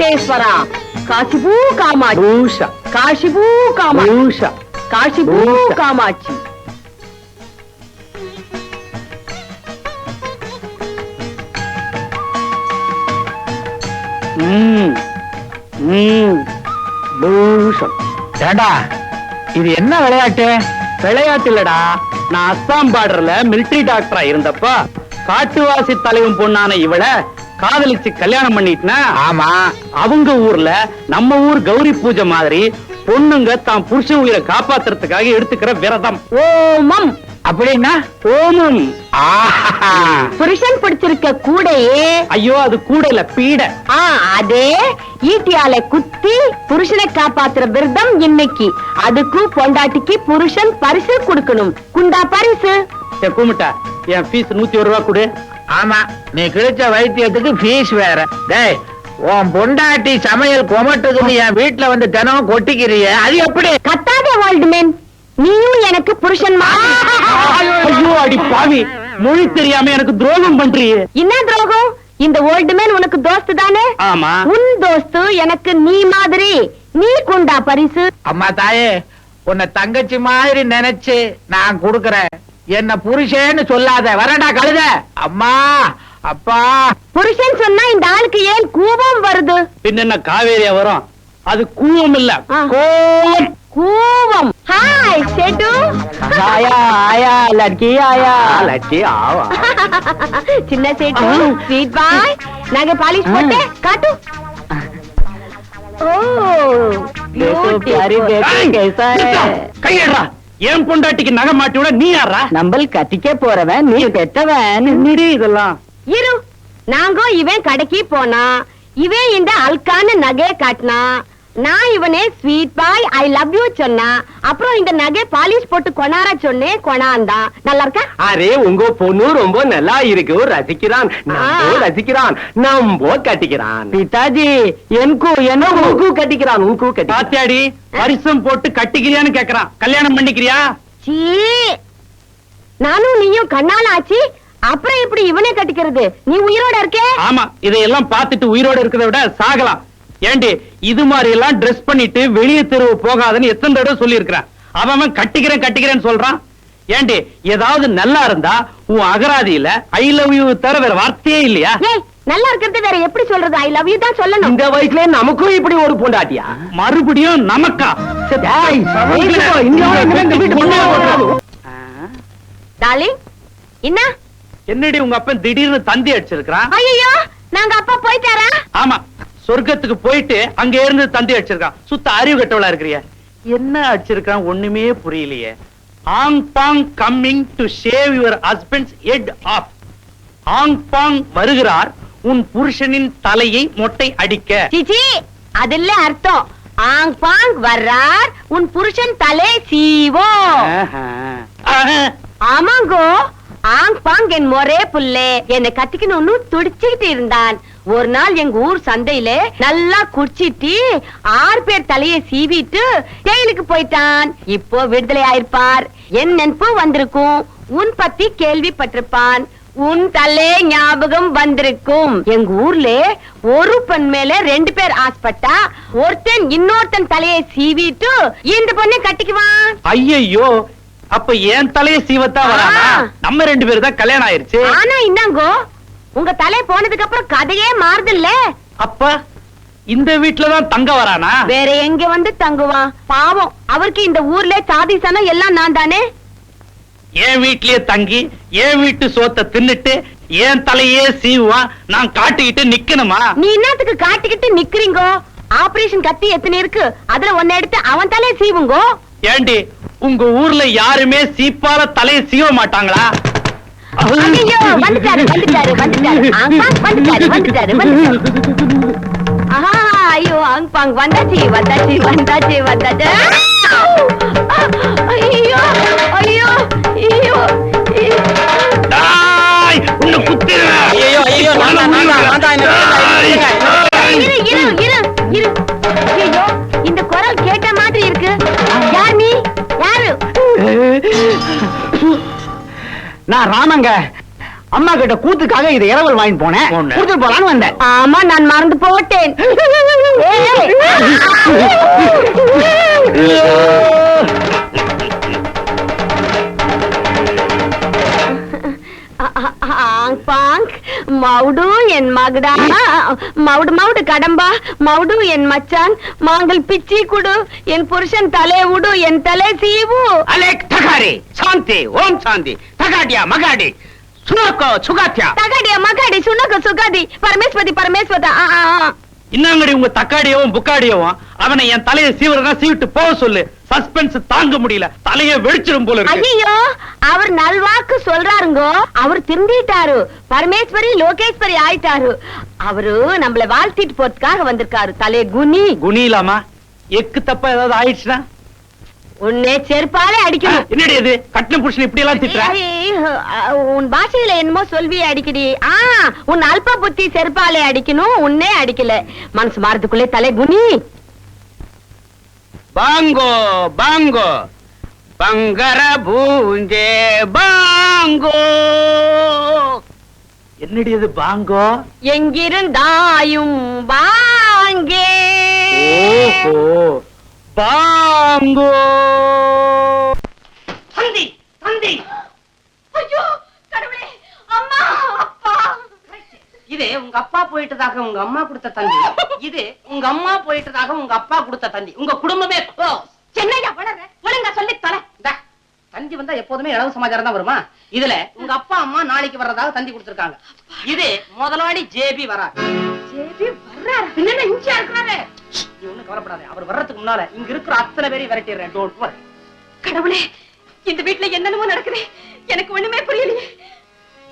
வெங்கடேஸ்வரா, காசிபூ காமாட்சி, காசிபூ காமாட்சி, காசிபூ காமாட்சி. ஏண்டா இது என்ன விளையாட்டு? விளையாட்டு இல்லடா, நான் அஸ்ஸாம் பார்டர்ல மிலிட்டரி டாக்டரா இருந்தப்ப காட்டுவாசி தலைவன் பொண்ணான இவள காதலிச்சு கல்யாணம் பண்ணிட்டுனா, ஆமா, அவங்க ஊர்ல நம்ம ஊர் கௌரி பூஜை மாதிரி பொண்ணுங்க தான் புருஷன் உயிரை காப்பாத்துறதுக்காக எடுத்துக்கிற விரதம் ஓமம். அப்படின்னா ஓமம். புருஷன் பிடிச்சிருக்க கூடையே. ஐயோ, அது கூட இல்ல, பீட. அதே ஈட்டியால குத்தி புருஷனை காப்பாத்துற விரதம் இன்னைக்கு. அதுக்கு பொண்டாட்டிக்கு புருஷன் பரிசு கொடுக்கணும். குண்டா பரிசு. கூமிட்டா, என் ஃபீஸ் 101 ரூபா கொடு. ஆமா, நீ கிடைச்ச வைத்தியத்துக்கு ஃபீஸ் வேற. டேய், உன் பொண்டாட்டி சமையல் கொமட்டுதுன்னு என் வீட்டுல வந்து தினம் கொட்டிக்கிறிய, அது எப்படி? கத்தாதே வால்ட்மேன், நீயும் எனக்கு புருஷன். ஐயோ அடி பாவி, மொழி தெரியாம எனக்கு துரோகம் பண்றியே. என்ன துரோகம்? இந்த ஓல்டு மேன் உனக்கு தோஸ்து தானே? ஆமா. உன் தோஸ்து எனக்கு நீ மாதிரி. நீ குண்டா பரிசு. அம்மா தாயே, உன்னை தங்கச்சி மாதிரி நினைச்சு நான் கொடுக்கறேன். என்ன புருஷன்னு சொல்லாத. வரடா கழுத. அம்மா, அப்பா. புருஷன் சொன்னா இந்த ஆளுக்கு ஏன் கூவம் வருது? பின்ன காவேரியா வரும்? அது கூவம் இல்ல, கோவம். கூவம். ஹாய் சேட்டு. ஆயா ஆயா லட்கி ஆயா லட்கி ஆவா. சின்ன சேட்டு, ஸ்வீட் பாய். நாங்க பாலிஷ் போட்டு காட்டு. கையடா, ஏன் பொண்டாட்டிக்கு நகை மாட்டி விட நீ யாரா? நம்பல் கட்டிக்க போறவன், நீ பெத்தவன். இதெல்லாம் இரு, நாங்க இவன் கடைக்கு போனா, இவன் இந்த அல்கான நகை காட்டினா, நான் இவனே sweet bye I love you சொன்னா, அப்புறம் இந்த நகை பாலிஷ் போட்டு கொண்டார சொன்னே, கொண்டாந்தான். நல்லா இருக்கா? அரே, உங்க பொண்ணு ரொம்ப நல்லா இருக்கு, ரசிக்கிறான், ரசிக்கிறான், நம்ப கட்டிக்கிறான். பிதாஜி, எனக்கு கட்டிக்கிறான், உனக்கு கட்டி. பாத்தியாடி, பரிசம் போட்டு கட்டிக்கிறியான்னு கேக்குறான். கல்யாணம் பண்ணிக்கிறியா? சீ, நானும் நீயும் கண்ணால ஆச்சு, அப்புறம் இப்படி இவனே கட்டிக்கிறது? நீ உயிரோட இருக்கே? ஆமா, இதையெல்லாம் பார்த்துட்டு உயிரோட இருக்கிறத விட சாகலாம். ஏண்டி, இது மாதிரி எல்லாம் ட்ரெஸ் பண்ணிட்டு வெளியே தெருவு போகாதன்னு எத்தனை தடவை சொல்லி இருக்கிறேன். அவன் கட்டிக்கிறேன் கட்டிக்கிறேன்னு சொல்றான். ஏண்டி, ஏதாவது நல்லா இருந்தா உன் அகராதியில ஐ லவ் யூ தவிர வேற வார்த்தையே இல்லையா? நல்லா இருக்கிறது வேற எப்படி சொல்றது? ஐ லவ் யூ தான் சொல்லணும். இந்த வயசுல நமக்கும் இப்படி ஒரு பொண்டாட்டியா? மறுபடியும் நமக்கா? டார்லிங், என்ன என்னடி உங்க அப்பன் திடீர்னு தந்தி அடிச்சிருக்கான்? ஐயோ, நாங்க அப்பா போயிட்டாரா? ஆமா, சொர்க்கத்துக்கு போயிட்டு அங்க இருந்து தந்தி அடிச்சிருக்கான். சுத்த அறிவு கட்டவளா இருக்கிறிய. என்ன அடிச்சிருக்கான் ஒண்ணுமே புரியலையே. Ang Bang coming to shave your husband's head off. Ang Bang வருகிறார் உன் புருஷனின் தலையை மொட்டை அடிக்க. சிச்சி, அதில்ல அர்த்தம். ஆங் பாங் வர்றார் உன் புருஷன் தலை சீவோ. ஆமாங்கோ, ஆங் பாங் என் மொரே புள்ளே என்னை கட்டிக்கணும்னு துடிச்சுக்கிட்டு இருந்தான். ஒரு நாள் எங்க ஊர் சந்தையில நல்லா குடிச்சிட்டு 6 பேர் தலையை சீவிட்டு ஜெயிலுக்கு போயிட்டான். இப்போ விடுதலை ஆயிருப்பார். என் நினைப்பு வந்திருக்கும். உன் பத்தி கேள்விப்பட்டிருப்பான். உன் தலை ஞாபகம் வந்திருக்கும். எங்க ஊர்ல ஒரு பெண் மேல 2 பேர் ஆசைப்பட்டா ஒருத்தன் இன்னொருத்தன் தலையை சீவிட்டு இந்த பொண்ணை கட்டிக்குவான். ஐயோ, அப்ப என் தலையை சீவத்தா வரானா? நம்ம 2 பேரும் தான் கல்யாணம் ஆயிருச்சு. ஆனா இன்னாங்கோ, உங்க தலை போனதுக்கு அப்புறம் கதையே மாறுதில்ல. அப்ப இந்த வீட்டுலதான் தங்க வரானா? வேற எங்க வந்து தங்குவான்? பாவம், அவருக்கு இந்த ஊர்ல சாதி சனம் எல்லாம் நான் தானே. என் வீட்லயே தங்கி என் வீட்டு சோத்தை தின்னுட்டு என் தலையே சீவுவான். நான் காட்டிக்கிட்டு நிக்கணுமா? நீ என்னத்துக்கு காட்டிக்கிட்டு நிக்கிறீங்கோ? ஆபரேஷன் கத்தி எத்தனை இருக்கு, அதுல ஒன்ன எடுத்து அவன் தலையை சீவுங்கோ. ஏண்டி, உங்க ஊர்ல யாருமே சீப்பால தலையை சீவ மாட்டாங்களா? ஐயோ, வந்துட்டாரு வந்துட்டாரு வந்துட்டாரு. ஆங்பாங் வந்துட்டாரு வந்துட்டாரு வந்துட்டாரு. ஐயோ, ஆங்பாங் வந்தாச்சு வந்தாச்சு வந்தாச்சு வந்தாச்சு. ஐயோ ஐயோ ஐயோ, உன்னை குத்திடுவேன். இரு இரு இரு இரு. ஐயோ, இந்த குரல் கேட்ட மாதிரி இருக்கு. யார் நீ? யாரு? நான் ராமங்க. அம்மா கிட்ட கூத்துக்காக இதை இரவல் வாங்கிட்டு போனேன். போனேன். கொடுத்துட்டு போலான்னு வந்தேன். ஆமா நான் மறந்து போட்டேன். ஏய். ஆங் பாங் மவுடு என் மகடா, மவுடு மவுடு கடம்பா, மவுடு என் மச்சான், மாங்கல் பிச்சி குடு, என் புருஷன் தலை உடு, என் தலை சீவு. அலேக் தகாரி சாந்தி ஓம் சாந்தி தகாடியா மகாடி சுனக்கோ சுகாத்தியா. தகாடியா மகாடி சுனக சுகாதி பரமேஸ்வதி பரமேஸ்வதா. இன்னங்கடி உங்க தக்காடியவும் புக்காடியவும் அவனை என் தலையை சீவிரதா சீவிட்டு போக சொல்லு. சஸ்பென்ஸ் தாங்க முடியல, தலையை வெடிச்சிடும் போல இருக்கு. ஐயோ அவர் நல்வாக்கு சொல்றாருங்கோ, அவர் திருந்திட்டாரு, பரமேஸ்வரி லோகேஸ்வரி ஆயிட்டாரு. அவரு நம்மள வாழ்த்திட்டு போறதுக்காக வந்திருக்காரு. தலை குனி குனிலாமா? எக்கு தப்பா ஏதாவது ஆயிடுச்சுன்னா உன்னை செருப்பாலே அடிக்கணும். என்னடி இது கட்டின புருஷன் இப்படி எல்லாம் திட்டுற? உன் பாஷையில என்னமோ சொல்வி அடிக்கடி. உன் அல்ப புத்தி செருப்பாலே அடிக்கணும், உன்னே அடிக்கல. மனசு மாறதுக்குள்ளே தலை குனி. பாங்கோ பாங்கோ பங்கர பூஞ்சே பாங்கோ. என்னடி இது பாங்கோ? எங்கிருந்தாயும் வாங்கே. ஓஹோ பாங்கோ. தந்தி தந்தி. ஐயோ கடவுளே, அம்மா அப்பா. இது உங்க அப்பா போயிட்டதாக உங்க அம்மா கொடுத்த தந்தி. இது உங்க அம்மா போயிட்டதாக உங்க அப்பா கொடுத்த தந்தி. உங்க குடும்பமே சென்னையா வளர ஒழுங்கா சொல்லி தலை. தந்தி வந்தா எப்போதுமே இளவு சமாச்சாரம் தான் வருமா? இதுல உங்க அப்பா அம்மா நாளைக்கு வர்றதாக தந்தி கொடுத்திருக்காங்க. இது முதலாளி ஜேபி வராரு. ஜேபி வர்றாரு. பின்ன இஞ்சியா இருக்காரு. நீ ஒண்ணும் கவலைப்படாத, அவர் வர்றதுக்கு முன்னால இங்க இருக்கிற அத்தனை பேரையும் விரட்டிடுறேன். Don't worry. கடவுளே, இந்த வீட்டுல என்னென்னமோ நடக்குது, எனக்கு ஒண்ணுமே